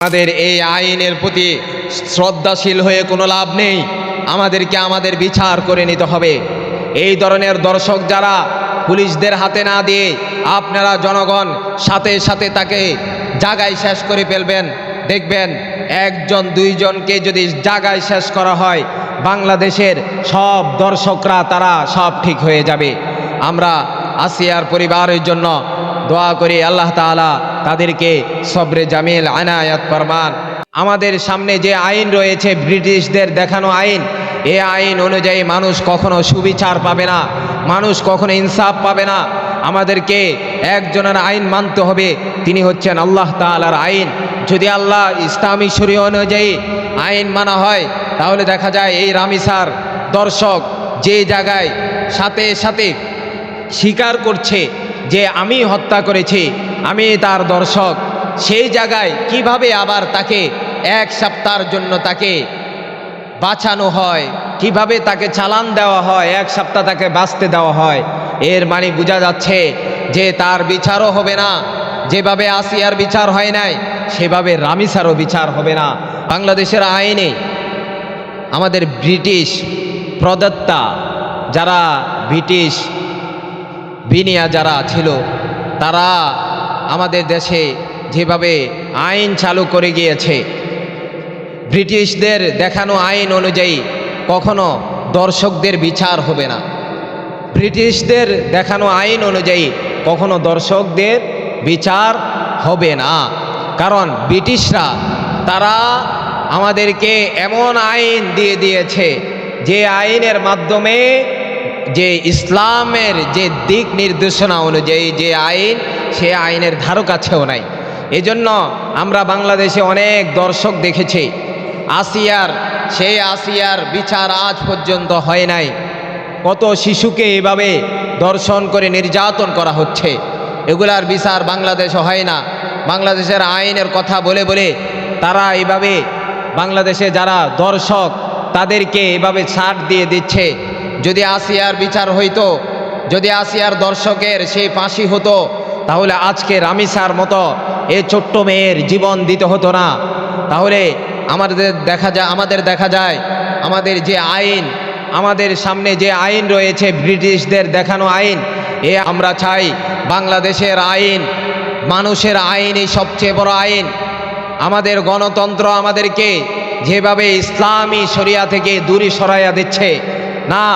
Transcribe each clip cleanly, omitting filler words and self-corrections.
আমাদের এই আইনের প্রতি শ্রদ্ধাশীল হয়ে কোনো লাভ নেই। আমাদেরকে আমাদের বিচার করে নিতে হবে। এই ধরনের দর্শক যারা পুলিশদের হাতে না দিয়ে আপনারা জনগণ সাথে সাথে তাকে জায়গায় শেষ করে ফেলবেন। দেখবেন একজন দুইজনকে যদি জায়গায় শেষ করা হয়, বাংলাদেশের সব দর্শকরা তারা সব ঠিক হয়ে যাবে। আমরা আসিয়ার পরিবারের জন্য দোয়া করি, আল্লাহ তাআলা তাদেরকে সবরে জামিল আনায়াত ফরমান। আমাদের সামনে যে আইন রয়েছে, ব্রিটিশদের দেখানো আইন, এই আইন অনুযায়ী মানুষ কখনো সুবিচার পাবে না, মানুষ কখনো ইনসাফ পাবে না। আমাদেরকে একজনের আইন মানতে হবে, তিনি হচ্ছেন আল্লাহ তাআলার আইন। যদি আল্লাহ ইসলামী শরীয়ত অনুযায়ী আইন মানা হয়, তাহলে দেখা যায় এই রামিসার দর্শক যে জায়গায় সাথে সাথে স্বীকার করছে যে আমি হত্যা করেছি, আমি তার দর্শক, সেই জায়গায় কিভাবে আবার তাকে এক সপ্তাহের জন্য তাকে বাঁচানো হয়, কিভাবে তাকে চালান দেওয়া হয়, এক সপ্তাহ তাকে বাঁচতে দেওয়া হয়। এর মানে বোঝা যাচ্ছে যে তার বিচারও হবে না। যেভাবে আসিয়ার বিচার হয় নাই, সেভাবে রামিসারও বিচার হবে না। বাংলাদেশের আইনে আমাদের ব্রিটিশ প্রদত্তা যারা ব্রিটিশ বিনিয়া যারা ছিল, তারা আমাদের দেশে যেভাবে আইন চালু করে গিয়েছে, ব্রিটিশদের দেখানো আইন অনুযায়ী কখনো দর্শকদের বিচার হবে না। ব্রিটিশদের দেখানো আইন অনুযায়ী কখনো দর্শকদের বিচার হবে না। কারণ ব্রিটিশরা তারা আমাদেরকে এমন আইন দিয়ে দিয়েছে, যে আইনের মাধ্যমে, যে ইসলামের যে দিক নির্দেশনা অনুযায়ী যে আইন, সে আইনের ধারও কাছেও নাই। এজন্য আমরা বাংলাদেশে অনেক দর্শক দেখেছি, সেই আসিয়ার বিচার আজ পর্যন্ত হয় নাই। কত শিশুকে এভাবে ধর্ষণ করে নির্যাতন করা হচ্ছে, এগুলার বিচার বাংলাদেশে হয় না। বাংলাদেশের আইনের কথা বলে বলে তারা এইভাবে বাংলাদেশে যারা দর্শক তাদেরকে এভাবে ছাড় দিয়ে দিচ্ছে। যদি আসিয়ার বিচার হইতো, যদি আসিয়ার দর্শকের সেই ফাঁসি হতো, তাহলে আজকে রামিসার মতো এই ছোট্ট মেয়ের জীবন দিতে হতো না। তাহলে আমাদের দেখা যায় আমাদের যে আইন, আমাদের সামনে যে আইন রয়েছে, ব্রিটিশদের দেখানো আইন, আমরা চাই বাংলাদেশের আইন মানুষের আইনই সবচেয়ে বড় আইন। আমাদের গণতন্ত্র আমাদেরকে যেভাবে ইসলামী শরিয়া থেকে দূরে সরাইয়া দিচ্ছে না,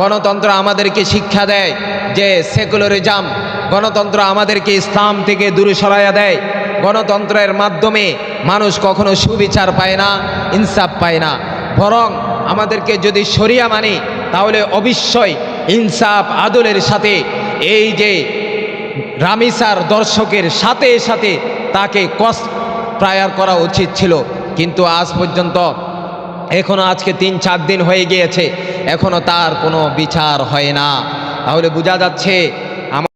গণতন্ত্র আমাদেরকে শিক্ষা দেয় যে সেকুলারিজম, গণতন্ত্র আমাদেরকে ইসলাম থেকে দূরে সরাইয়া দেয়। গণতন্ত্রের মাধ্যমে মানুষ কখনো সুবিচার পায় না, ইনসাফ পায় না। বরং আমাদেরকে যদি শরিয়া মানি, তাহলে অবশ্যই ইনসাফ আদলের সাথে এই যে রামিসার দর্শকের সাথে সাথে তাকে প্রায়ার করা উচিত ছিল। কিন্তু আজ পর্যন্ত এখনো আজকে 3-4 দিন হয়ে গিয়েছে, এখনো তার কোনো বিচার হয় না। তাহলে বোঝা যাচ্ছে